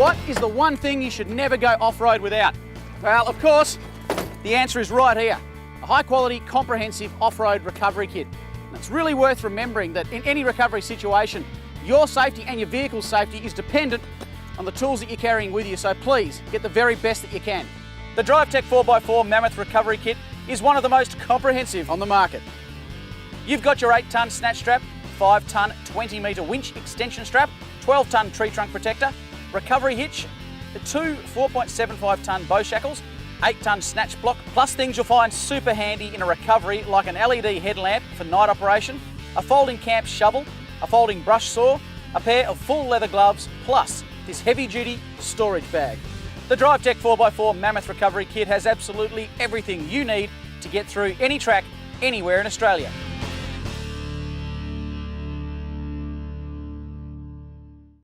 What is the one thing you should never go off-road without? Well, of course, the answer is right here. A high-quality, comprehensive off-road recovery kit. And it's really worth remembering that in any recovery situation, your safety and your vehicle's safety is dependent on the tools that you're carrying with you, so please get the very best that you can. The Drivetech 4x4 Mammoth Recovery Kit is one of the most comprehensive on the market. You've got your 8-tonne snatch strap, 5-tonne 20-metre winch extension strap, 12-tonne tree trunk protector, recovery hitch, the 2 4.75-tonne bow shackles, 8-tonne snatch block, plus things you'll find super handy in a recovery like an LED headlamp for night operation, a folding camp shovel, a folding brush saw, a pair of full leather gloves, plus this heavy-duty storage bag. The Drivetech 4x4 Mammoth Recovery Kit has absolutely everything you need to get through any track, anywhere in Australia.